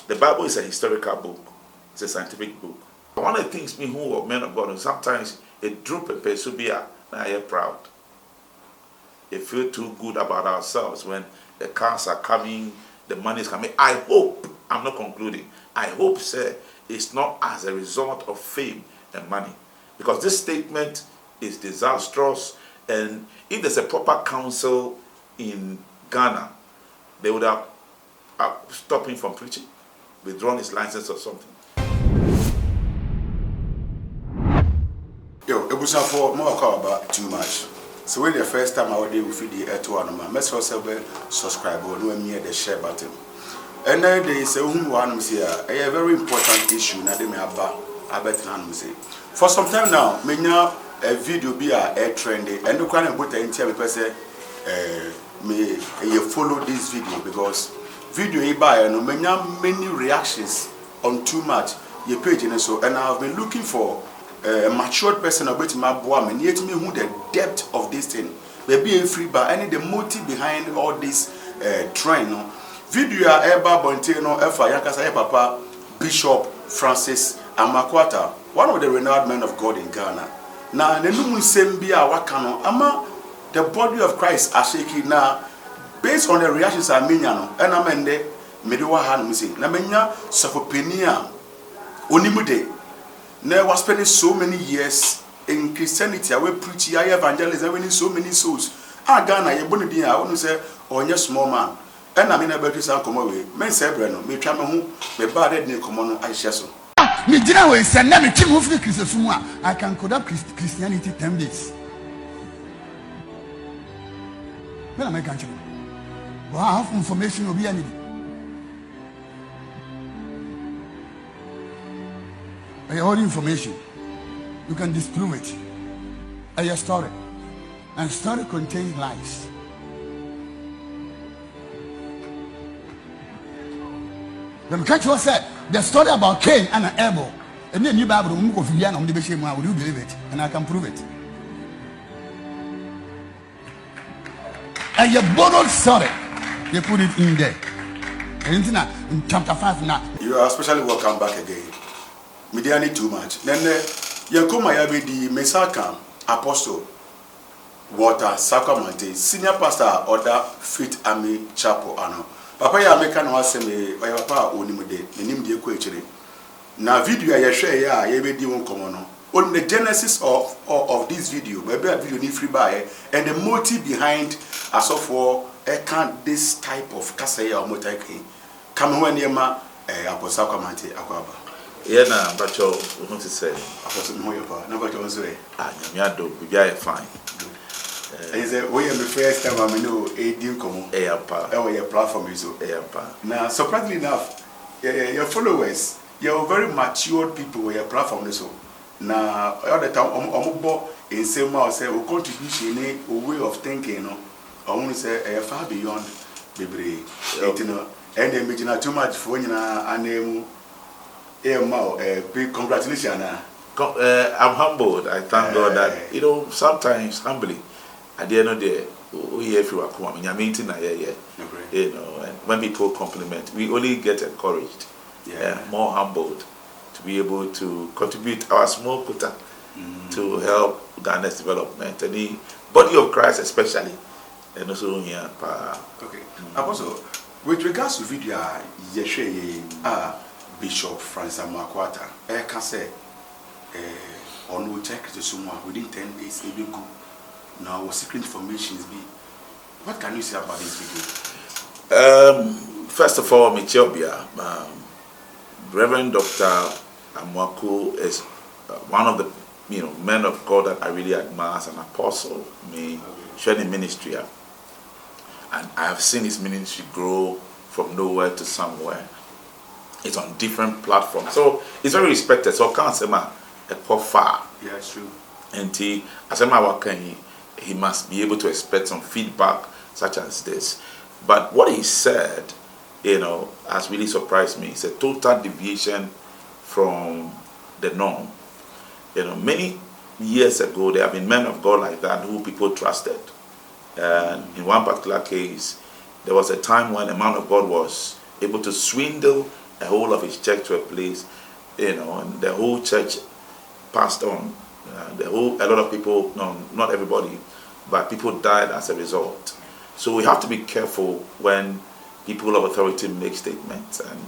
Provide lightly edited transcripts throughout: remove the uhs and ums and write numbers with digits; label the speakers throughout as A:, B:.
A: The Bible is a historical book. It's a scientific book. One of the things me who are men of God, sometimes a drop of persubia, I am proud. They feel too good about ourselves when the cars are coming, the money is coming. I hope, I'm not concluding, I hope, sir, it's not as a result of fame and money. Because this statement is disastrous, and if there's a proper council in Ghana, they would have stopped him from preaching, withdrawn his license or something.
B: Yo, it was for more about too much. So when the first time I would do with the air let's also subscribe or no me the share button. And then they say one say a very important issue na dem aba abetan say. For some time now, menya a video be a trendy and the kind of put into me person me follow this video because video e buy no menya many reactions on too much your page and so and I've been looking for a matured person about my boy and yet me who the depth of this thing. Maybe a free bar any the motive behind all this trend no video eba bonteno efa yakasa papa Bishop Francis Amoako, one of the renowned men of God in Ghana. Now the new sembia wakano ama the body of Christ are shaking now based on the reactions I mean no and amende medewa han musi na menya sofopenia onimude. Now, was spending so many years in Christianity, I will preach, I evangelism, winning so many souls. Ghana, you wouldn't be, I want to say, on your small man. And I mean, about this, I'll come away. Men say, Breno, me try my home, me bad near common, I shall so.
C: Me dinner way, send them a team of Christian. I can code up Christianity 10 days. Well, I can't. But I have information will be anything. All information, you can disprove it. A story, and story contains lies. The catcher said the story about Cain and Abel. And then you Bible, will you believe it? And I can prove it. And you borrowed story, they put it in there. And in chapter 5 now.
B: You are especially welcome back again. Media need too much. Then Yankoma Yabe the Mesaka Apostle Water Sacramento Senior Pastor Order Faith Army Chapel ano. Papa ya American was me or papa onimude nimde kwechire. Na video ya share ya yebe di won komono. On the genesis of this video, maybe a video need free buy and the motive behind as of for can this type of kasaya or motaki come when yema Apostle Sacramento akwaba.
A: Yeah, na but you want to say
B: Apostle Moyopa, no but you say
A: Nyamiado be fine.
B: Is it we the first time I know a deal come on your platform is so now surprisingly enough your followers you're very matured people where your platform is so now all the time omobo in same say o contribution a way of thinking no I want to say far beyond bebre you know and then making too much for you and congratulations.
A: I'm humbled. I thank God that sometimes humbly at the end of the day we hear if you are coming. You know, and when people compliment, we only get encouraged, more humbled to be able to contribute our small quota to help Ghana's development and the body of Christ especially, and also here.
B: Okay. Apostle, with regards to video, Bishop Francis Amoako, I can say, on we check the summa within 10 days, it will go. Now, what secret information is be? What can you say about this video?
A: First of all, Michobia, Reverend Dr. Amoako is one of the men of God that I really admire as an apostle. Me shared in ministry, and I have seen his ministry grow from nowhere to somewhere. It's on different platforms, so it's very respected. So I can't say a far.
B: Yeah, it's true.
A: And he must be able to expect some feedback such as this. But what he said, has really surprised me. It's a total deviation from the norm. Many years ago there have been men of God like that who people trusted. And in one particular case, there was a time when a man of God was able to swindle the whole of his church were placed, and the whole church passed on. A lot of people, no, not everybody, but people died as a result. So we have to be careful when people of authority make statements, and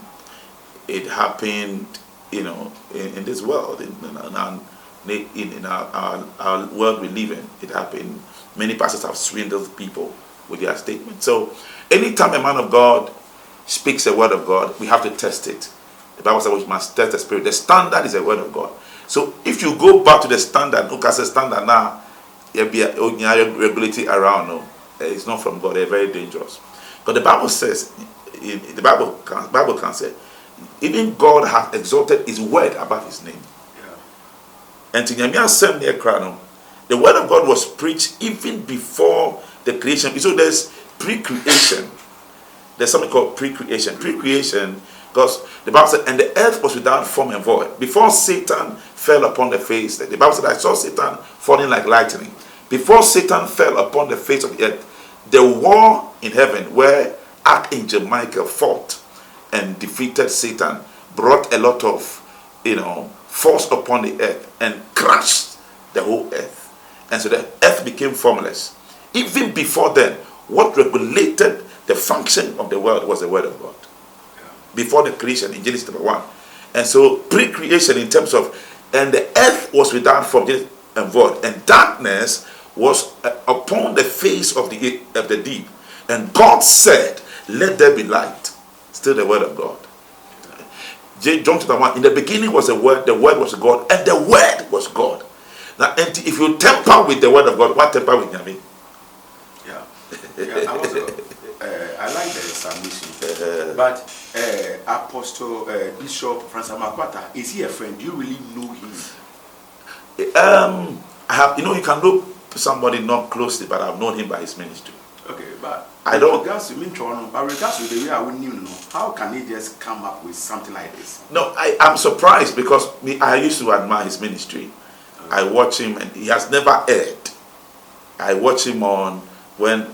A: it happened, in this world, in our world we live in. It happened. Many pastors have swindled people with their statements. So anytime a man of God speaks a word of God, we have to test it. The Bible says we must test the spirit. The standard is a word of God. So if you go back to the standard, look at the standard now, there'll be a regularity around. No, it's not from God. They're very dangerous. But the Bible says, the Bible can say, even God has exalted His word above His name. And the word of God was preached even before the creation. So there's pre-creation. There's something called pre-creation. Pre-creation, because the Bible said, and the earth was without form and void. Before Satan fell upon the face, the Bible said, I saw Satan falling like lightning. Before Satan fell upon the face of the earth, the war in heaven where Archangel Michael fought and defeated Satan brought a lot of, force upon the earth and crushed the whole earth. And so the earth became formless. Even before then, what regulated the function of the world was the word of God. Before the creation in Genesis chapter 1. And so pre-creation in terms of, and the earth was without form and void, and darkness was upon the face of the deep. And God said, let there be light. Still the word of God. John chapter 1, in the beginning was the word was God, and the word was God. Now, and if you temper with the word of God, what temper with Yami?
B: I like the submission. But Apostle Bishop Francis Amoako, is he a friend? Do you really know him?
A: I have, you can know somebody not closely, but I've known him by his ministry.
B: Okay, but
A: regards
B: to the way I wouldn't even know, how can he just come up with something like this?
A: No, I'm surprised because I used to admire his ministry. Okay. I watch him, and he has never erred. I watch him on when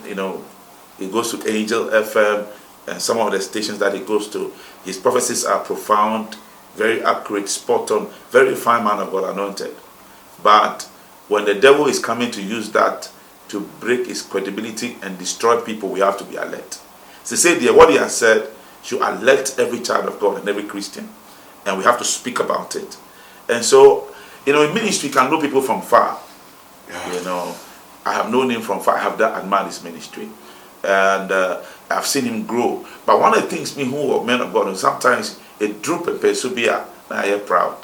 A: he goes to Angel FM and some of the stations that he goes to. His prophecies are profound, very accurate, spot on, very fine man of God, anointed. But when the devil is coming to use that to break his credibility and destroy people, we have to be alert. So say there, what he has said should alert every child of God and every Christian, and we have to speak about it. And so, in ministry, you can know people from far. Yeah. I have known him from far. I have admired his ministry, and I've seen him grow. But one of the things me who are men of God, sometimes it droop a person be proud.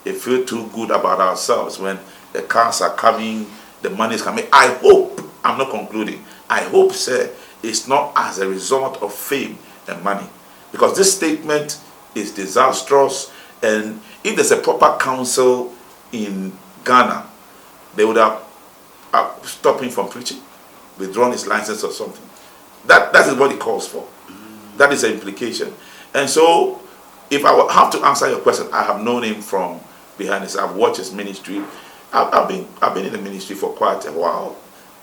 A: It feel too good about ourselves when the cars are coming, the money is coming. I hope, I'm not concluding, I hope, sir, it's not as a result of fame and money. Because this statement is disastrous, and if there's a proper council in Ghana, they would have stopped him from preaching, withdrawn his license or something. That is what it calls for. That is the implication. And so, if I have to answer your question, I have known him from behind this. I've watched his ministry. I've been in the ministry for quite a while,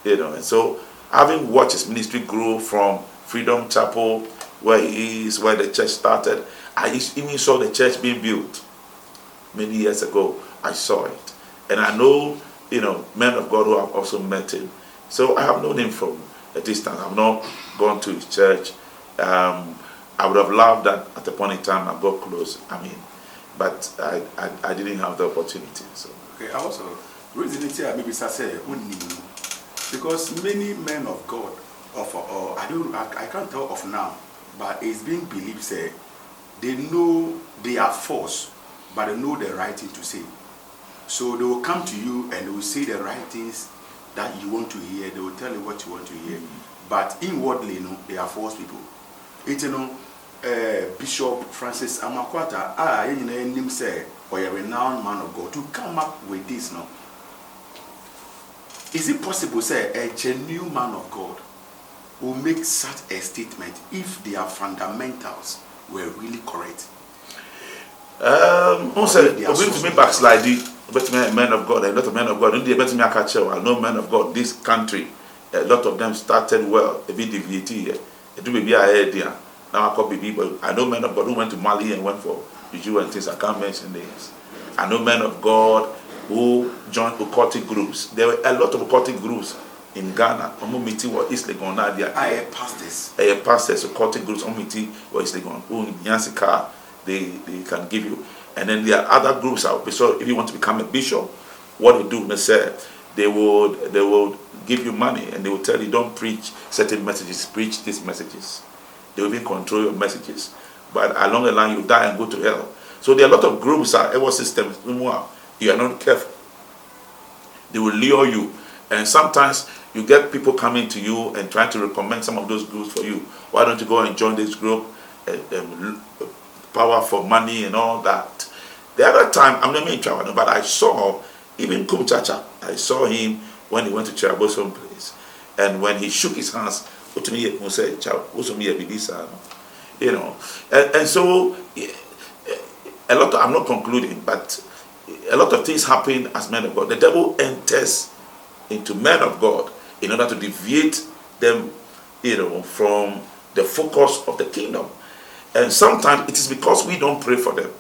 A: and so having watched his ministry grow from Freedom Chapel, where he is, where the church started, I even saw the church being built many years ago. I saw it, and I know, men of God who have also met him. So I have known him from a distance. I've not gone to his church. I would have loved that at a point in time I got close. But I didn't have the opportunity. So.
B: Okay, also, reason it here maybe say because many men of God I can't tell of now, but it's being believed say they know they are false, but they know the right thing to say. So they will come to you and they will say the right things that you want to hear. They will tell you what you want to hear, but inwardly, they are false people. It's Bishop Francis Amoako, him say, or a renowned man of God, to come up with this now. Is it possible, say, a genuine man of God will make such a statement if their fundamentals were really correct?
A: Also, to me backslide, but men of God, a lot of men of God, I know men of God, this country, a lot of them started well, a bit deviated, it will be a idea. Now I call BB, but I know men of God who went to Mali and went for juju and things. I can't mention names. I know men of God who joined occultic groups. There were a lot of occultic groups in Ghana. I'm meeting what is going on there.
B: Pastors.
A: Pastors, occultic groups. I'm meeting what is going on. In Yansika, they can give you. And then there are other groups out. So if you want to become a bishop, what they do, they say they would give you money and they will tell you don't preach certain messages, preach these messages. They will even control your messages. But along the line you die and go to hell. So there are a lot of groups our systems. You are not careful. They will lure you. And sometimes you get people coming to you and trying to recommend some of those groups for you. Why don't you go and join this group? Power for money and all that. The other time, I'm not in trouble, but I saw even Kumchacha. I saw him when he went to Chirabosom place. And when he shook his hands, you know. And so, a lot of, I'm not concluding, but a lot of things happen as men of God. The devil enters into men of God in order to deviate them, you know, from the focus of the kingdom. And sometimes it is because we don't pray for them.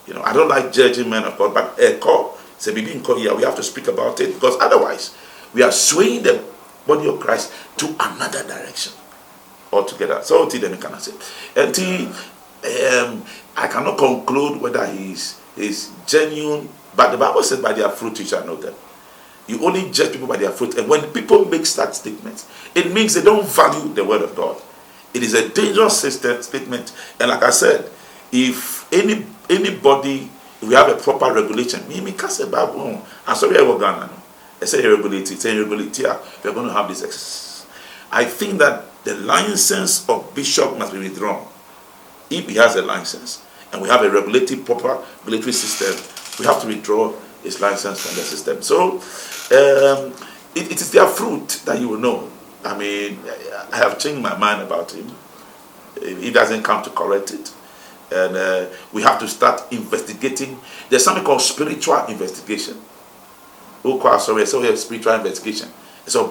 A: You know, I don't like judging men of God, but we have to speak about it, because otherwise we are swaying the body of Christ to another direction altogether. So then can I say, and I cannot conclude whether he's genuine, but the Bible says by their fruit you shall know them. You only judge people by their fruit. And when people make such statements, it means they don't value the word of God. It is a dangerous statement. And like I said, if anybody, if we have a proper regulation, me can't say Bible. I'm sorry, I will Ghana. I say irregularity. It's irregularity. We're going to have this exercise. I think that the license of bishop must be withdrawn. If he has a license and we have a proper regulatory system, we have to withdraw his license from the system. So it is their fruit that you will know. I mean, I have changed my mind about him. He doesn't come to correct it. And we have to start investigating. There's something called spiritual investigation. Spiritual investigation. So,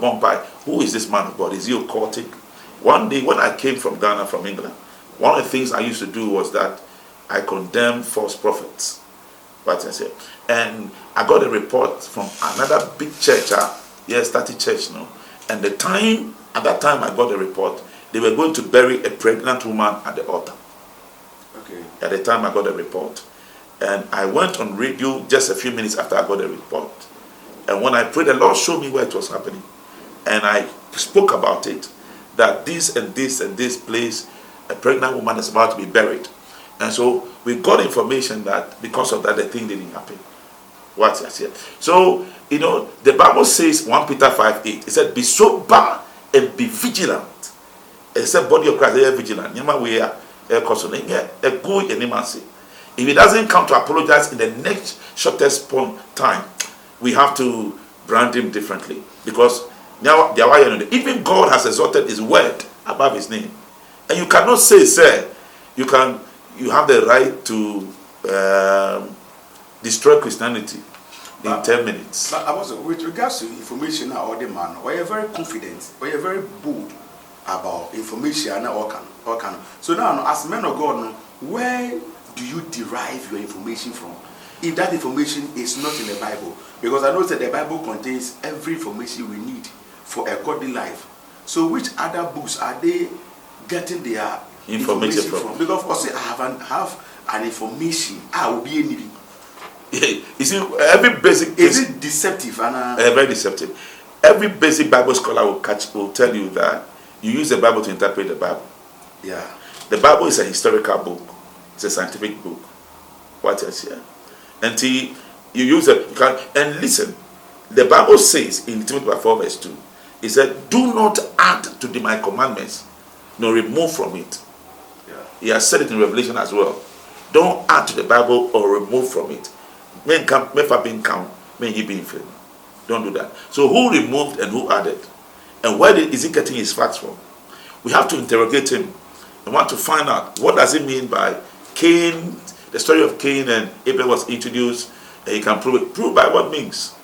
A: who is this man of God? Is he occultic? One day when I came from Ghana, from England, one of the things I used to do was that I condemned false prophets. What I said. And I got a report from another big church, started church now. And at that time I got a report, they were going to bury a pregnant woman at the altar. Okay. At the time I got a report. And I went on radio just a few minutes after I got a report. And when I prayed, the Lord showed me where it was happening. And I spoke about it, that this and this and this place, a pregnant woman is about to be buried. And so we got information that because of that, the thing didn't happen. What's that here? So, you know, the Bible says, 1 Peter 5:8, it said, be sober and be vigilant. It said, body of Christ, they are vigilant. If he doesn't come to apologize in the next shortest point time, we have to brand him differently. Because now, even God has exalted his word above his name. And you cannot say, sir, you have the right to destroy Christianity in 10 minutes.
B: But I was, with regards to information now, the man, we are very confident, we are very bold about information and all kind. So now, as men of God, where do you derive your information from? If that information is not in the Bible, because I know that the Bible contains every information we need for a godly life. So which other books are they getting their information from? Because also I have an information. I will be anything.
A: Yeah, you see, every basic
B: is it deceptive and
A: very deceptive. Every basic Bible scholar will tell you that you use the Bible to interpret the Bible.
B: Yeah,
A: the Bible is a historical book. It's a scientific book. What else here? Until you use it, and listen. The Bible says in Timothy 4 verse 2, it said, "Do not add to my commandments, nor remove from it."
B: Yeah.
A: He has said it in Revelation as well. Don't add to the Bible or remove from it. Men come, men he be in favor. Don't do that. So who removed and who added? And where is he getting his facts from? We have to interrogate him and want to find out what does it mean by Cain, the story of Cain and Abel was introduced, and he can prove it. Prove by what means?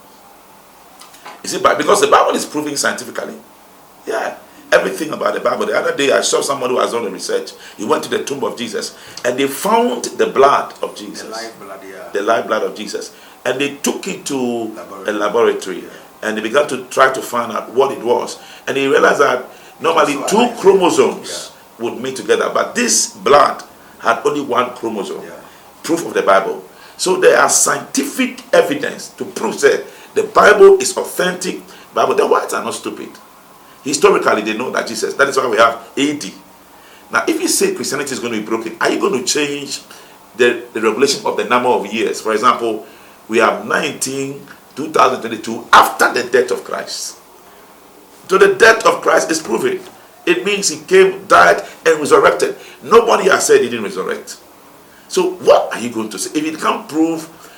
A: You see, because the Bible is proving scientifically. Yeah. everything about the Bible. The other day I saw somebody who has done the research. He went to the tomb of Jesus and they found the blood of Jesus.
B: The life blood, yeah.
A: The life blood of Jesus. And they took it to a laboratory.
B: Yeah.
A: And they began to try to find out what it was. And they realized that normally two chromosomes would meet together. But this blood had only one chromosome.
B: Yeah.
A: Proof of the Bible. So there are scientific evidence to prove that the Bible is authentic. Bible. The whites are not stupid. Historically, they know that Jesus. That is why we have AD. Now, if you say Christianity is going to be broken, are you going to change the revelation of the number of years? For example, we have 2022 after the death of Christ. So the death of Christ is proven. It means he came, died, and resurrected. Nobody has said he didn't resurrect. So what are you going to say? If you can't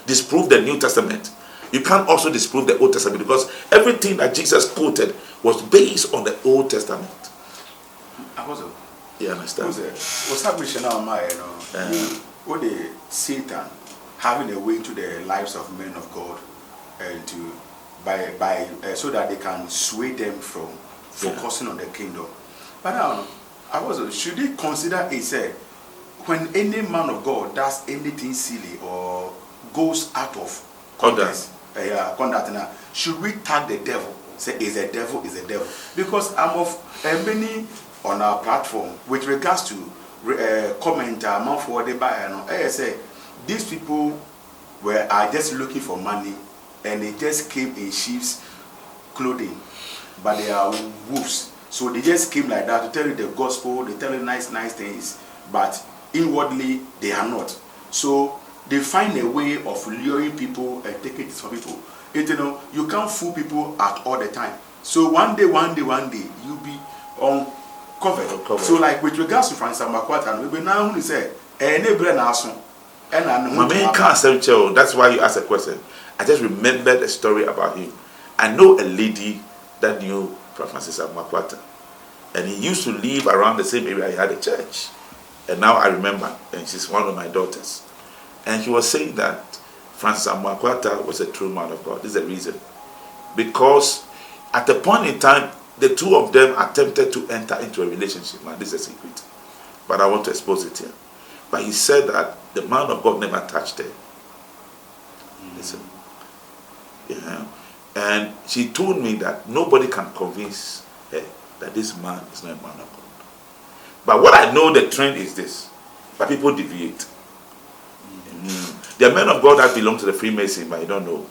A: disprove the New Testament, you can't also disprove the Old Testament, because everything that Jesus quoted was based on the Old Testament.
B: Apostle,
A: You understand?
B: What's happening now, what the Satan having a way into the lives of men of God, and to so that they can sway them from focusing on the kingdom. But now, should he consider it said when any man of God does anything silly or goes out of conduct, now, should we tag the devil? Say is a devil, is a devil? Because I'm of many on our platform with regards to comment amount for the buyer. I say these people are just looking for money and they just came in sheep's clothing, but they are wolves. So they just came like that to tell you the gospel, they tell you nice things, but inwardly they are not. So they find a way of luring people and taking it from people. You can't fool people at all the time. So one day, you'll be covered. So like with regards to Francis Amoako, we now say,
A: that's why you asked a question. I just remembered a story about him. I know a lady that knew Francis Amoako, and he used to live around the same area. He had a church, and now I remember, and she's one of my daughters. And she was saying that Francis Amoako was a true man of God. This is the reason. Because at the point in time, the two of them attempted to enter into a relationship. Now, this is a secret, but I want to expose it here. But he said that the man of God never touched her. Listen. Yeah. And she told me that nobody can convince her that this man is not a man of God. But what I know, the trend is this. But people deviate. There are men of God that belong to the Freemason, but you don't know.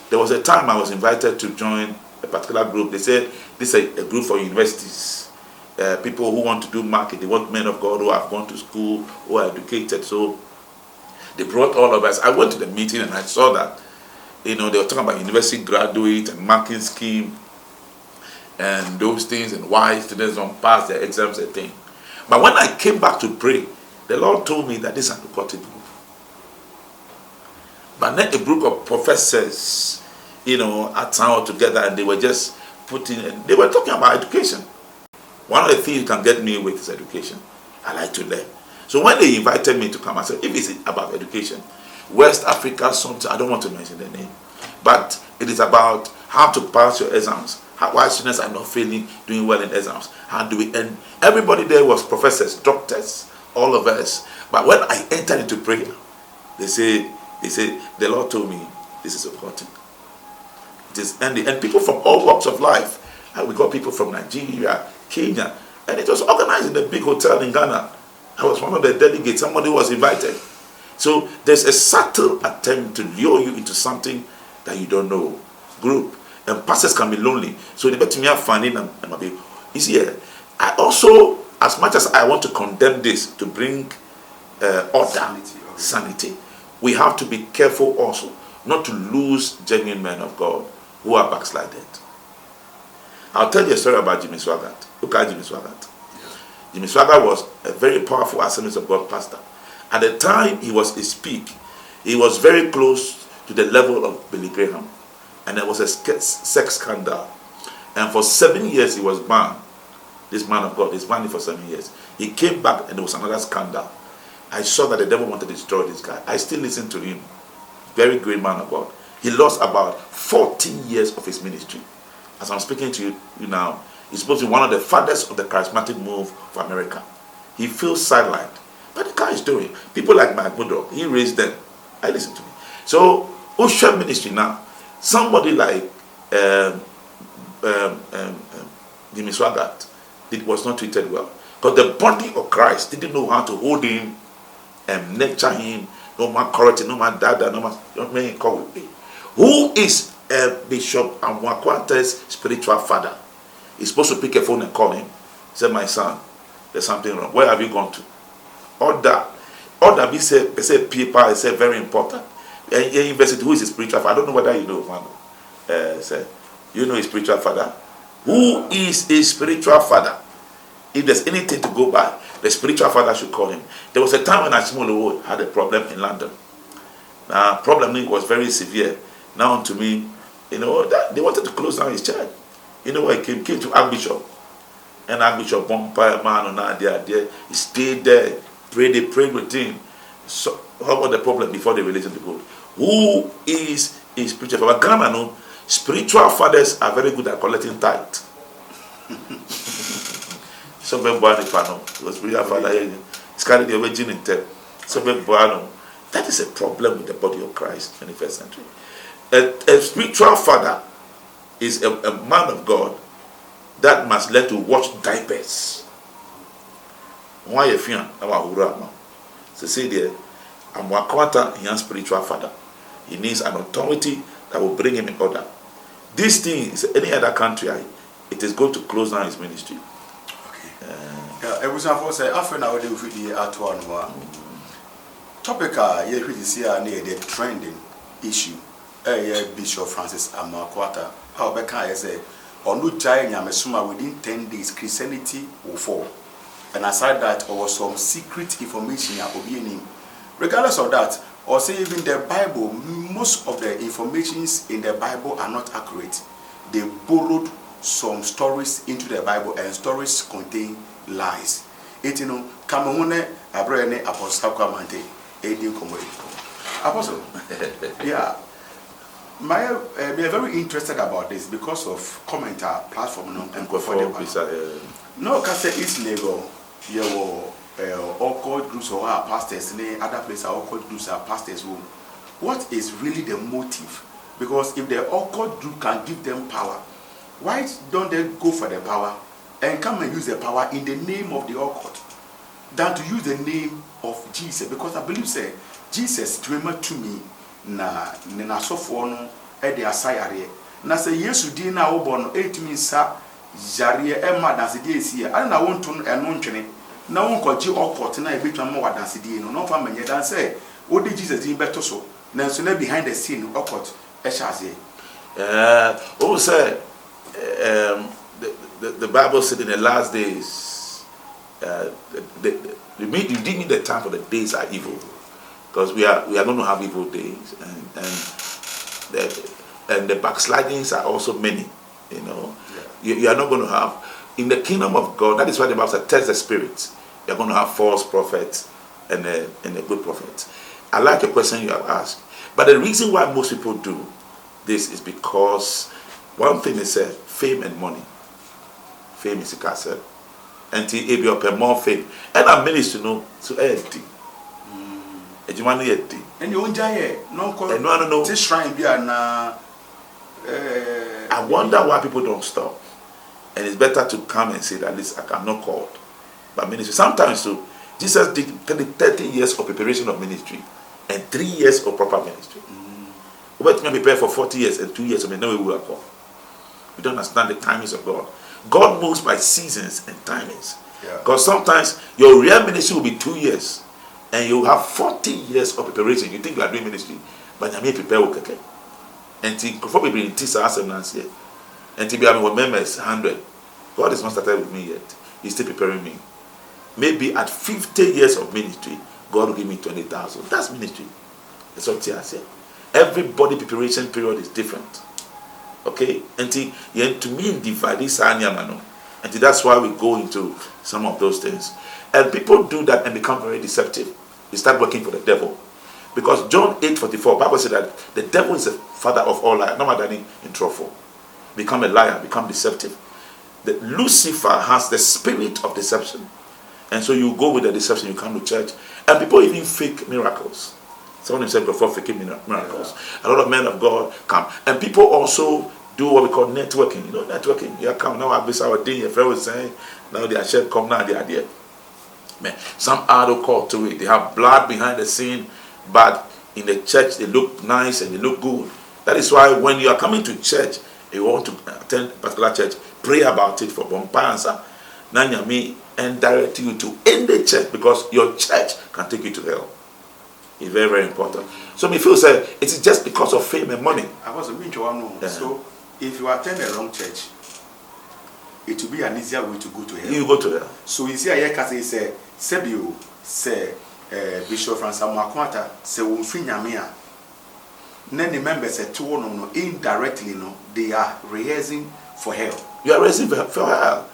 A: There was a time I was invited to join a particular group. They said this is a group for universities. People who want to do market. They want men of God who have gone to school, who are educated. So they brought all of us. I went to the meeting and I saw that, they were talking about university graduate and marking scheme and those things, and why students don't pass their exams and thing. But when I came back to pray, the Lord told me that this is an aquatic group. But then a group of professors, at town together, and they were just they were talking about education. One of the things you can get me with is education. I like to learn. So when they invited me to come, I said, if it's about education, West Africa, something, I don't want to mention the name, but it is about how to pass your exams, why students are not failing, doing well in exams, how do we, and everybody there was professors, doctors, all of us. But when I entered into prayer, they say, the Lord told me, this is important. It is, and people from all walks of life. We got people from Nigeria, Kenya, and it was organized in a big hotel in Ghana. I was one of the delegates, somebody was invited. So there's a subtle attempt to lure you into something that you don't know. Group. And pastors can be lonely. So they better me have finding and maybe. You see, I also, as much as I want to condemn this to bring order, sanity, we have to be careful also not to lose genuine men of God who are backslided. I'll tell you a story about Jimmy Swaggart. Look at Jimmy Swaggart. Jimmy Swaggart was a very powerful Assemblies of God pastor. At the time he was a speak, he was very close to the level of Billy Graham. And there was a sex scandal. And for 7 years he was banned. This man of God is banned for 7 years. He came back and there was another scandal. I saw that the devil wanted to destroy this guy. I still listen to him. Very great man of God. He lost about 14 years of his ministry as I'm speaking to you now, he's supposed to be one of the fathers of the charismatic move for America. He feels sidelined. But the guy is doing. People like Mike Murdoch, he raised them. I listen to me. So, Ocean Ministry now, somebody like Jimmy Swaggart was not treated well. Because the body of Christ didn't know how to hold him and nurture him. No man correcting, no man dada, no man call with me. Who is Bishop Amoako's spiritual father? He's supposed to pick a phone and call him. Say, my son, there's something wrong. Where have you gone to? Order, be say people, I say very important. University, who is his spiritual father? I don't know whether you know, man. Say, you know his spiritual father? Who is his spiritual father? If there's anything to go by, the spiritual father should call him. There was a time when Ashimolo had a problem in London. Problem was very severe. Now to me, that they wanted to close down his church. You know where he came to Archbishop. And Archbishop Bompire man on there. He stayed there, they prayed with him. So what was the problem before they released him to go? Who is his spiritual father? Ghana, no, spiritual fathers are very good at collecting tithe. So the spiritual father is carrying the origin in them. So that is a problem with the body of Christ in the 21st century. A spiritual father is a man of God that must learn to watch diapers. Why you feel so say there, Amoako he has spiritual father. He needs an authority that will bring him in order. This thing is any other country, it is going to close down his ministry.
B: It was Forse. After now, we will at one topic. You will see the trending issue. Bishop Francis Amoako. How can I say? On no giant Yamesuma within 10 days, Christianity will fall. And aside that, there was some secret information him. Regardless of that, or say even the Bible, most of the informations in the Bible are not accurate. They borrowed some stories into the Bible, and stories contain lies. It Kamone Abrene Apostle Kwamante, Eddie Komori. Apostle, yeah. We are very interested about this because of commenter platform and no, because it's legal. You all called groups or our pastors, and other places are all called groups are pastors. What is really the motive? Because if the occult group can give them power, why don't they go for the power and come and use the power in the name of the occult than to use the name of Jesus? Because I believe, say, Jesus dreamer to me na so for no e de asayare na say Yesu din na wo no etimi sa jare e ma danse die esi a na wonto eno ntwene na won koji occult na e betwa ma wadanse die no fa manye dan say wo de Jesus din beto so na so na behind the scene occult e shaze
A: who said the Bible said in the last days you didn't need the time for the days are evil. Because we are going to have evil days, and the backslidings are also many. You are not going to have in the kingdom of God. That is why the Bible says, test the spirits. You are going to have false prophets and a good prophet. I like the question you have asked, but the reason why most people do this is because one thing is fame and money. Fame is a castle, and if you have more fame, and I'm managed to know to empty. And
B: you own giant,
A: no.
B: This shrine be I
A: wonder why people don't stop. And it's better to come and say that this I'm not called. But ministry. Sometimes too, Jesus did 30 years of preparation of ministry and 3 years of proper ministry. But we prepare for 40 years and 2 years of no we will call. We don't understand the timings of God. God moves by seasons and timings. Because sometimes your real ministry will be 2 years. And you have 40 years of preparation. You think you are doing ministry, but you may prepare okay. And before we bring this assembly here, and to be able members 100, God is not started with me yet. He's still preparing me. Maybe at 50 years of ministry, God will give me 20,000. That's ministry. That's what I say. Everybody preparation period is different. Okay, and to me divide this and that's why we go into some of those things. And people do that and become very deceptive. They start working for the devil. Because John 8:44, Bible said that the devil is the father of all lies, no matter in trouble. become a liar, become deceptive. Lucifer has the spirit of deception. And so you go with the deception, you come to church. And people even fake miracles. Someone said before faking miracles. A lot of men of God come. And people also do what we call networking. You know, networking. You come now, I've our day, your friend was saying, now they are shared, come now, they are there. Man, some are called to it. They have blood behind the scene, but in the church they look nice and they look good. That is why when you are coming to church, you want to attend a particular church, pray about it for Bompansa, Nanyami, and direct you to any church, because your church can take you to hell. It's very, very important. So me feel say it is just because of fame and money.
B: I was a bit So if you attend a wrong church, it will be an easier way to go to hell.
A: You go to hell.
B: So you see, I can say, Sebio, say, Bishop Francis Amoako, say, Unfinyamia. Then the members say, no, indirectly, no, they are rehearsing for hell.
A: You are rehearsing for hell.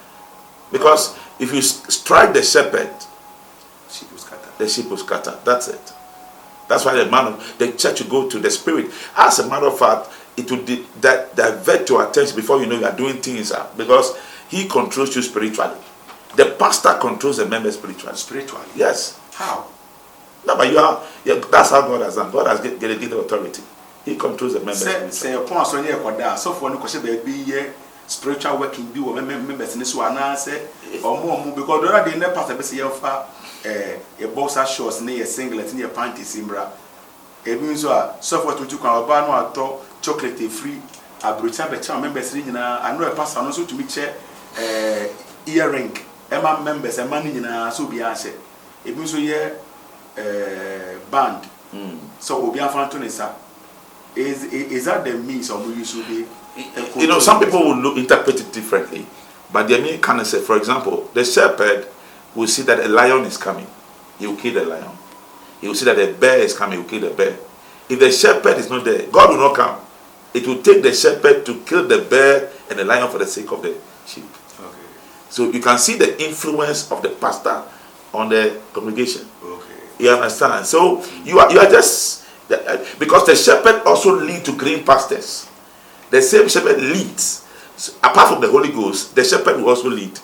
A: Because if you strike the shepherd,
B: sheep will scatter.
A: The sheep will scatter. That's it. That's why the church you go to, the spirit. As a matter of fact, it will divert your attention before you know you are doing things, because he controls you spiritually. The pastor controls the member spiritually.
B: Spiritually?
A: Yes.
B: How?
A: No, but that's how God has done. God has given authority. He controls the members spiritually.
B: Say upon so near Koda, so for no question be spiritual working be or members in this one answer or more, because the other day never pastor be say a boxer shorts near a singlet near panties imbra. It means so for to come about no chocolate free. I brought up members in I know a pastor also to me chair earring. Emma members and money in a so be answered. It means we band. So Obian Fantonisa is that the means of we should be?
A: You know, some people will interpret it differently, but the meaning can say, for example, the shepherd will see that a lion is coming, he will kill the lion. He will see that a bear is coming, he will kill the bear. If the shepherd is not there, God will not come. It will take the shepherd to kill the bear and the lion for the sake of the sheep.
B: Okay.
A: So you can see the influence of the pastor on the congregation.
B: Okay.
A: You understand? So you are just because the shepherd also leads to green pastures. The same shepherd leads. So apart from the Holy Ghost, the shepherd will also lead.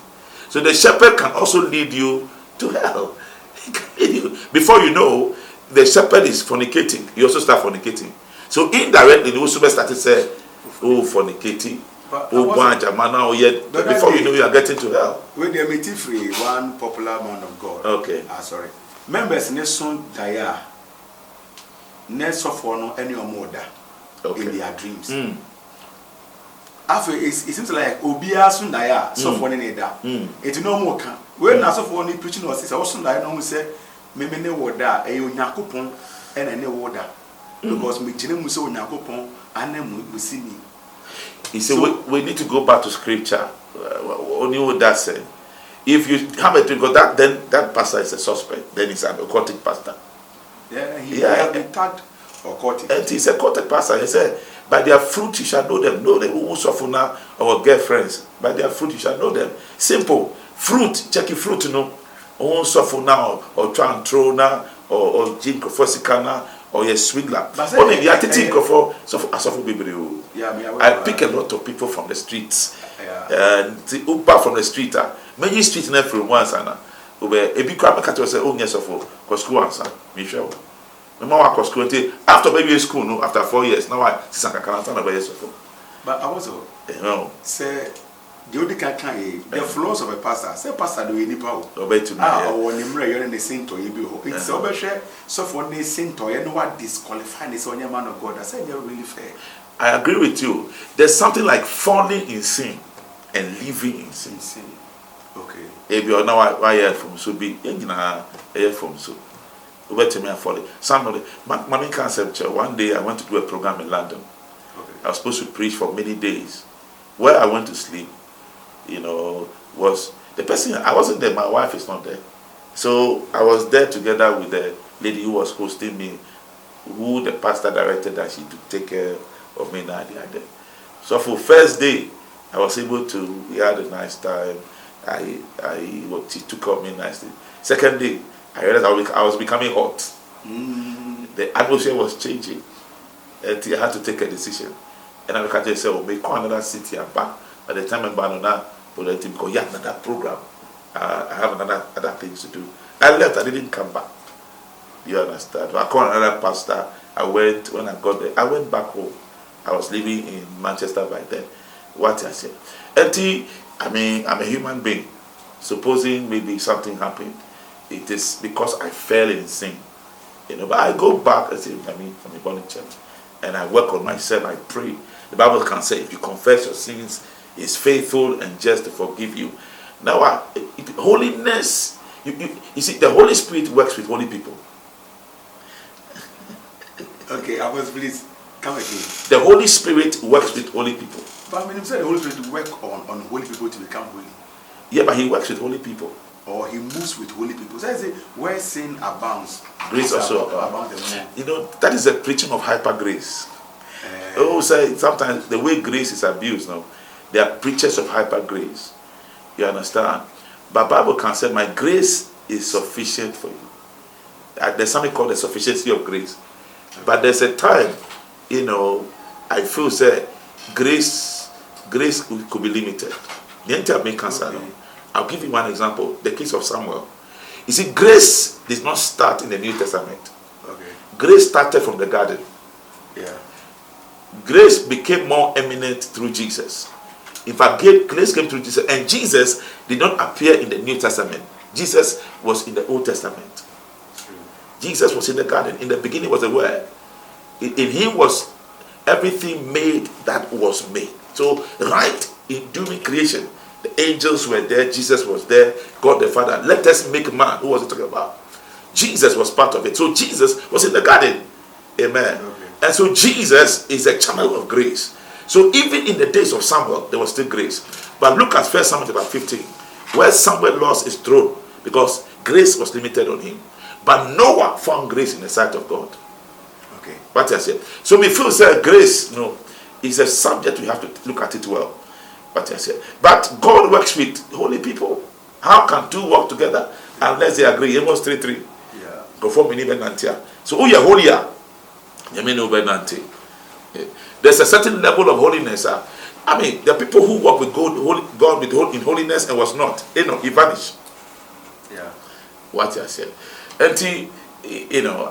A: So the shepherd can also lead you to hell. He can lead you. Before you know, the shepherd is fornicating. You also start fornicating. So indirectly, the also started to say, oh, fornicating. Before you know, you are getting to hell.
B: When they meet free, one popular man of God.
A: Okay.
B: Sorry. Members in this son Daya, next of one any more in their dreams. After it seems like Obia Sundaya, so for any da. It's no more can. When I saw for any preaching or sister, also I know say, Meme water, a Yakupon and any water. Because me so Yakupon and then we see me.
A: He said, we need to go back to scripture. Only what that said. If you have a dream, because then that pastor is a suspect. Then he's an occultic pastor.
B: Yeah, he has been tagged occultic.
A: And he's a occultic pastor. He said, by their fruit you shall know them. Know them who suffer now or girlfriends. By their fruit you shall know them. Simple. Fruit. Check your fruit, you know. Who suffer now or try and throw now or Jim Forse now or a swindler. Only the attitude for suffer people. I pick a lot of people from the streets. And the Uber from the street. Many streets never from once. And a big crowd catch us oh yes of because school answer. Michelle. After baby school, no, after 4 years, now I see some
B: But I also say the only the flaws of a pastor. Say pastor do any power.
A: Or
B: when you're in the saint or you be it's over share. So for the saint or you know what disqualifying is on your man of God. I said you're really fair.
A: I agree with you. There's something like falling in sin and living in sin.
B: Okay.
A: If you're now why from so be from so. Over to me and follow. Somebody, Mommy Concept Church. One day I went to do a program in London.
B: Okay.
A: I was supposed to preach for many days. Where I went to sleep, was the person. I wasn't there. My wife is not there. So I was there together with the lady who was hosting me, who the pastor directed that she to take care of me. So for first day, I was able to. We had a nice time. She took care of me nicely. Second day, I realized I was becoming hot. The atmosphere was changing. And I had to take a decision. And I can just say, oh, we call another city and back. By the time I'm back on that, but let him go, yeah, another program. I have other things to do. I left, I didn't come back. You understand? I called another pastor. When I got there, I went back home. I was living in Manchester by then. What I said. And I'm a human being. Supposing maybe something happened, it is because I fell in sin. But I go back and say, I'm a born in church. And I work on myself, I pray. The Bible can say, if you confess your sins, He's faithful and just to forgive you. Now, holiness, you see, the Holy Spirit works with holy people.
B: Okay, please come again.
A: The Holy Spirit works with holy people.
B: But you said the Holy Spirit to work on holy people to become holy.
A: Yeah, but He works with holy people.
B: Or He moves with holy people. So I say, where sin abounds,
A: grace also
B: abounds.
A: That is a preaching of hyper grace. Sometimes the way grace is abused now, there are preachers of hyper grace. You understand? But Bible can say, my grace is sufficient for you. There's something called the sufficiency of grace. But there's a time, I feel grace could be limited. The entire being cancer. I'll give you one example. The case of Samuel. You see, grace did not start in the New Testament.
B: Okay.
A: Grace started from the garden.
B: Yeah.
A: Grace became more eminent through Jesus. In fact, grace came through Jesus, and Jesus did not appear in the New Testament. Jesus was in the Old Testament.
B: True.
A: Jesus was in the garden. In the beginning was the Word. In Him was everything made that was made. So, right during creation, the angels were there, Jesus was there, God the Father. Let us make man. Who was he talking about? Jesus was part of it. So Jesus was in the garden. Amen. Okay. And so Jesus is a channel of grace. So even in the days of Samuel, there was still grace. But look at 1 Samuel chapter 15, where Samuel lost his throne because grace was limited on him. But Noah found grace in the sight of God.
B: Okay.
A: What I said. So we feel grace, is a subject we have to look at it well. What I said. But God works with holy people. How can two work together unless they agree? Amos 3:3.
B: Yeah.
A: Go for me even nantia. So who you holier? You mean over nanti. There's a certain level of holiness. There are people who walk with God in holiness and was not. He vanished.
B: Yeah.
A: What I said. And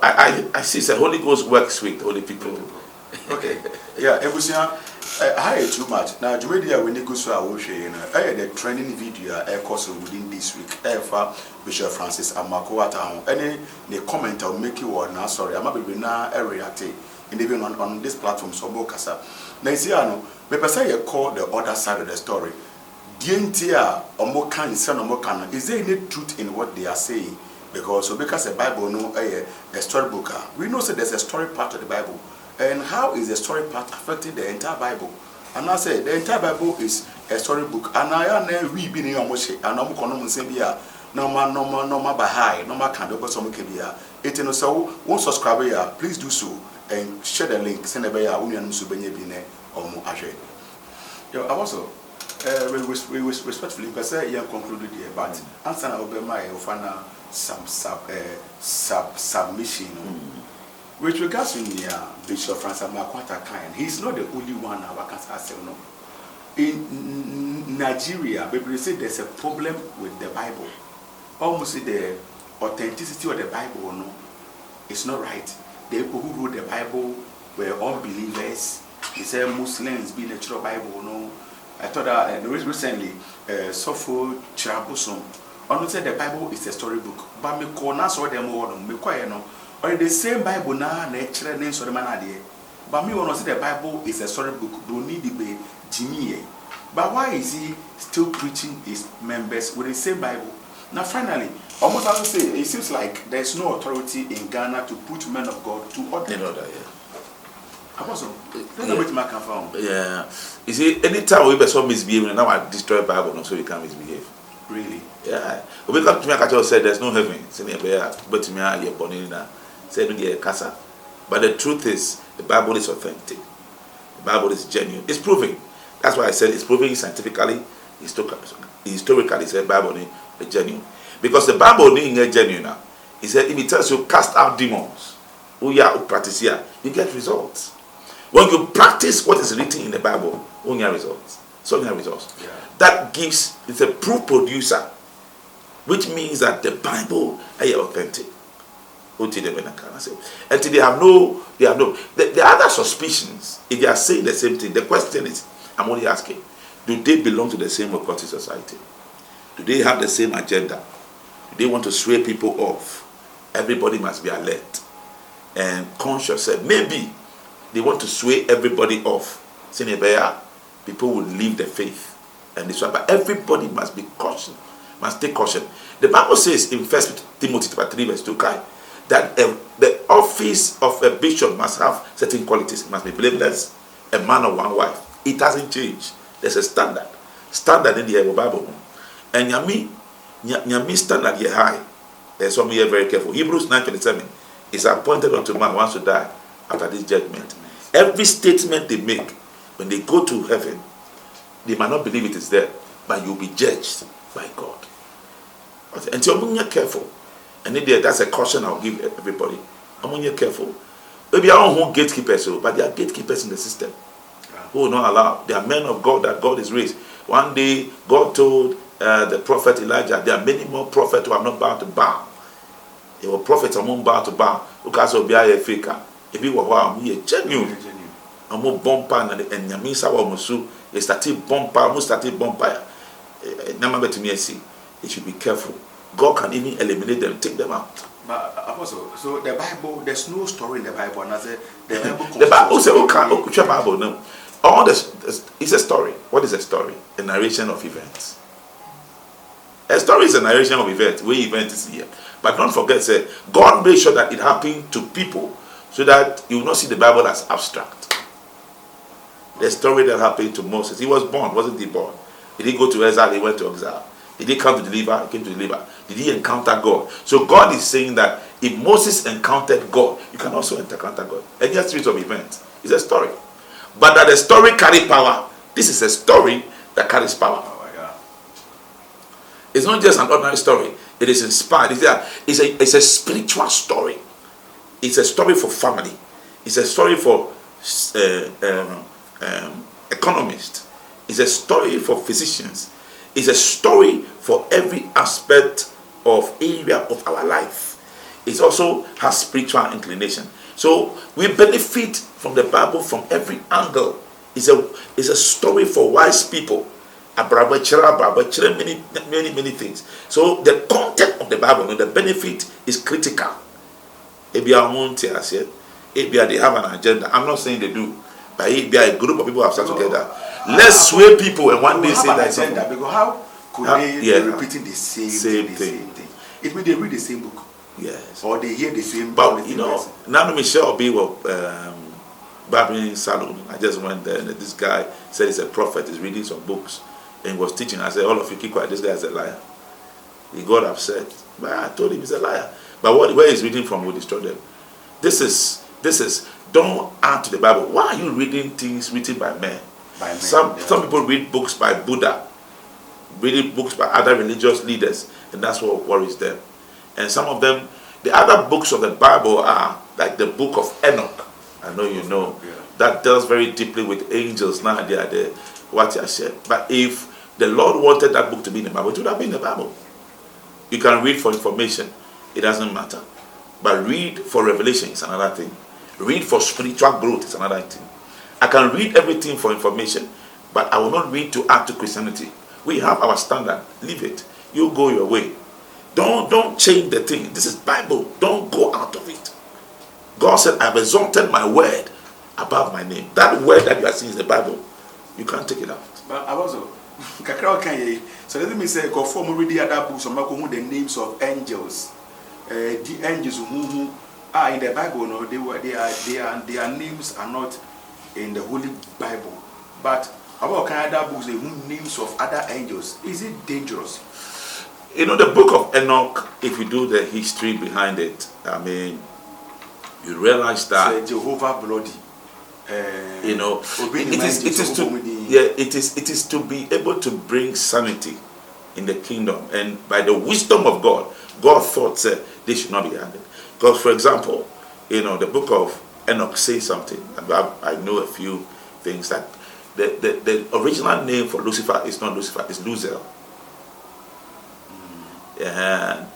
A: I see the Holy Ghost works with holy people.
B: Okay. Yeah, I hear too much. Now, Jumedia, when you go to our share, I had a training video I course within this week. For Bishop Francis Amoako at home. Any comment I'll make you or now, sorry, I'm not be now reacting. And even on this platform, so Bokasa. Now, see, I know, but say you call the other side of the story. Dientia or more kind, son or more canon. Is there any truth in what they are saying? Because the Bible a storybook. We know that there's a story part of the Bible. And how is the story part affecting the entire Bible? And I say the entire Bible is a storybook. And I know we be in your motion. And I'm going to say, no man, Bahai, no man can do some Kibia. It is so, one subscriber, please do so and share the link. Send a bear, Union Subene Bine or Moashe. I also we respectfully because I concluded here, but answer over my some submission. With regards to Bishop Francis Amoako, he's not the only one I can say no. In Nigeria, people say there's a problem with the Bible. Almost the authenticity of the Bible, no, it's not right. The people who wrote the Bible were unbelievers. They say Muslims be natural Bible, no. I thought that recently, Sopho Chirabosom, I said the Bible is a storybook, but me corner saw them all, me quiet no. Or the same Bible now, natural names for the man idea. But me want to say the Bible is a storybook, don't need to be Jimmy. But why is he still preaching his members with the same Bible? Now finally, almost I would say, it seems like there's no authority in Ghana to put men of God to order.
A: Yeah. You see, anytime we saw misbehaving, now I destroy the Bible, so we can misbehave.
B: Really?
A: Yeah. We come to me, I said there's no heaven. But to me, you're born in that. Said casa. But the truth is, the Bible is authentic. The Bible is genuine. It's proving. That's why I said it's proving scientifically, historically, said Bible is genuine. Because the Bible is genuine now. He said if it tells you cast out demons, who you practice here, you get results. When you practice what is written in the Bible, only results. So only results.
B: Yeah.
A: That gives, it's a proof producer, which means that the Bible is authentic. Until they have no, the other suspicions, if they are saying the same thing, the question is, I'm only asking, do they belong to the same occultic society? Do they have the same agenda? Do they want to sway people off? Everybody must be alert and conscious. Maybe they want to sway everybody off. People will leave the faith and this one. But everybody must be cautious, must take caution. The Bible says in 1 Timothy 3 verse 2, that the office of a bishop must have certain qualities. It must be blameless, a man of one wife. It hasn't changed. There's a standard. Standard in the Bible. And Yami standard here high. There's some here very careful. Hebrews 9:27 is appointed unto man once to die after this judgment. Every statement they make, when they go to heaven, they might not believe it is there, but you'll be judged by God. And so I'm careful. And that's a caution I'll give everybody. I'm careful. Maybe I don't want gatekeepers, but there are gatekeepers in the system who will not allow. There are men of God that God is raised. One day, God told the prophet Elijah, there are many more prophets who are not bound to bow. There were prophets who are not bound to bow. Because of a faker. If you were genuine, I'm more bumper and Yamisa or Musu, they started bumper, almost started bumper. Number to me, see, they should be careful. God can even eliminate them, take them out.
B: But Apostle, so the Bible, there's no story in the Bible, and I said
A: the Bible says, okay, Bible, no. All this is a story. What is a story? A narration of events. A story is a narration of events, where event is here. But don't forget, say, God made sure that it happened to people, so that you will not see the Bible as abstract. The story that happened to Moses, he was born, wasn't he born? Did he go to exile? He went to exile. Did he come to deliver? He came to deliver. Did he encounter God? So God is saying that if Moses encountered God, you can also encounter God. And just series of events. It's a story. But that the story carries power. This is a story that carries power.
B: Oh, yeah.
A: It's not just an ordinary story. It is inspired. It's a spiritual story. It's a story for family. It's a story for economists. It's a story for physicians. It's a story for every aspect of area of our life. It also has spiritual inclination. So we benefit from the Bible from every angle. It's a story for wise people. Many things. So the content of the Bible, the benefit is critical. Maybe I won't say, maybe they have an agenda. I'm not saying they do, but maybe a group of people have sat together. Let's sway people and one day say that
B: agenda, because how could they be repeating the same thing? It means they read the same book.
A: Yes.
B: Or they hear the same.
A: But Nano Michelle be Barbering Salon. I just went there and this guy said he's a prophet, he's reading some books and was teaching. I said, all of you keep quiet, this guy is a liar. He got upset. But I told him he's a liar. But where he's reading from will destroy them. This is don't add to the Bible. Why are you reading things written by men? Some people read books by Buddha, reading books by other religious leaders, and that's what worries them. And some of them, the other books of the Bible are like the book of Enoch. I know you know.
B: Yeah.
A: That deals very deeply with angels. Now they are what I said. But if the Lord wanted that book to be in the Bible, it would have been in the Bible. You can read for information. It doesn't matter. But read for revelation is another thing. Read for spiritual growth is another thing. I can read everything for information, but I will not read to add to Christianity. We have our standard. Leave it. You go your way. Don't change the thing. This is Bible. Don't go out of it. God said, I've exalted my word above my name. That word that you are seeing is the Bible. You can't take it out.
B: But I also, so let me say, conform read the other books, the names of angels. The angels who are in the Bible, no, their names are not in the Holy Bible. But about Canada books, the names of other angels, is it dangerous?
A: You know, the book of Enoch, if you do the history behind it, I mean, you realize that
B: Jehovah bloody.
A: You know, it is to be able to bring sanity in the kingdom, and by the wisdom of God, God thought they should not be handled. Because, for example, you know, the book of Enoch say something. I know a few things that the original name for Lucifer is not Lucifer, it's Luzel. And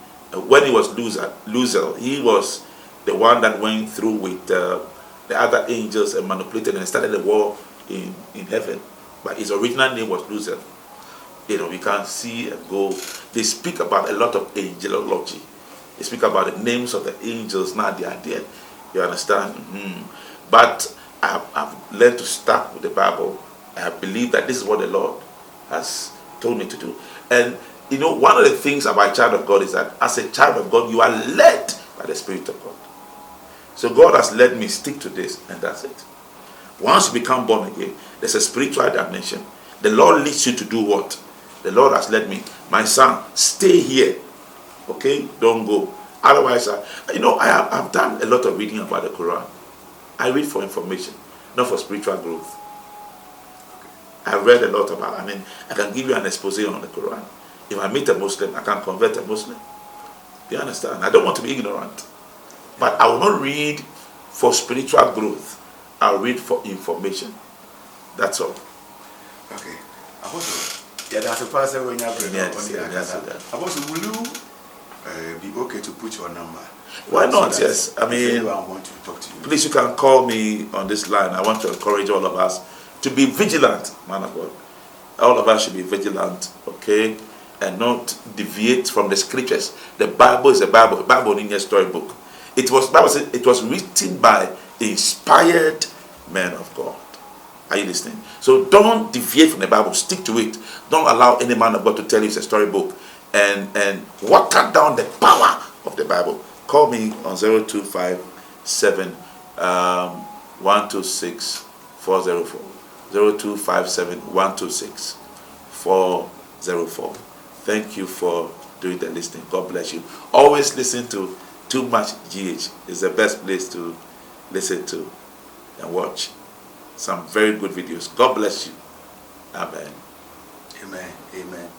A: when he was Luzel, he was the one that went through with the other angels and manipulated and started the war in heaven. But his original name was Luzel. You know, we can see and go. They speak about a lot of angelology. They speak about the names of the angels. Now they are dead. You understand? But I've learned to start with the Bible. I believe that this is what the Lord has told me to do. And you know, one of the things about a child of God is that as a child of God, you are led by the Spirit of God. So God has led me stick to this, and that's it. Once you become born again, there's a spiritual dimension. The Lord leads you to do what? The Lord has led me. My son, stay here. Okay? Don't go. Otherwise, you know, I've done a lot of reading about the Quran. I read for information, not for spiritual growth. I read a lot about, I can give you an expose on the Quran. If I meet a Muslim, I can convert a Muslim. Do you understand? I don't want to be ignorant. But I will not read for spiritual growth. I'll read for information. That's all.
B: Okay. Yeah, that's a person when you have
A: Yes.
B: Will you be okay to put your number?
A: Why not? Yes. I
B: want to talk to you.
A: Please, you can call me on this line. I want to encourage all of us to be vigilant, man of God. All of us should be vigilant, okay? And not deviate from the scriptures. The Bible is a Bible. The Bible is a storybook. It was written by inspired men of God. Are you listening? So don't deviate from the Bible. Stick to it. Don't allow any man of God to tell you it's a storybook and water down the power of the Bible. Call me on 0257 126 404. 0257 126 404. Thank you for doing the listening. God bless you. Always listen to Too Much GH. It's the best place to listen to and watch some very good videos. God bless you. Amen.
B: Amen. Amen.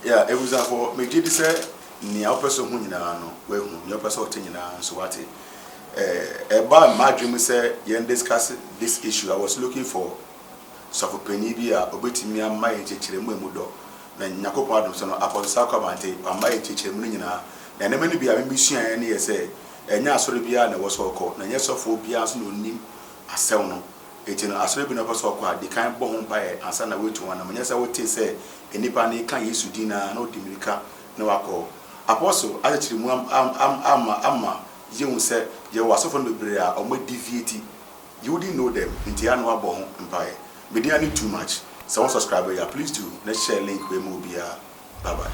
B: Yeah, it was for me. Did say near person who you know, where your person so what? About my dream say you discuss this issue. I was looking for Sofopeni bia obetimi amma yechiremu emudo na nyakopo adom so no apostle kwamante amma yechiremu nyina na ne mani bia mbisua ya ne yese enya asore bia na wosoko na nyesofo bia so no nim asew no etino asore bi na posoko ade kan bo ho pae ansa na wetu wana manyesa wote se enipa ne kan Yesu dina na odimirika na wako apostle achiremu amma yewu se ye wasofo no bebre a omo deviate you wouldn't know them ntia no abo ho mpae. We didn't need too much. So subscribe, please do. Let's share link with Mobia. Bye bye.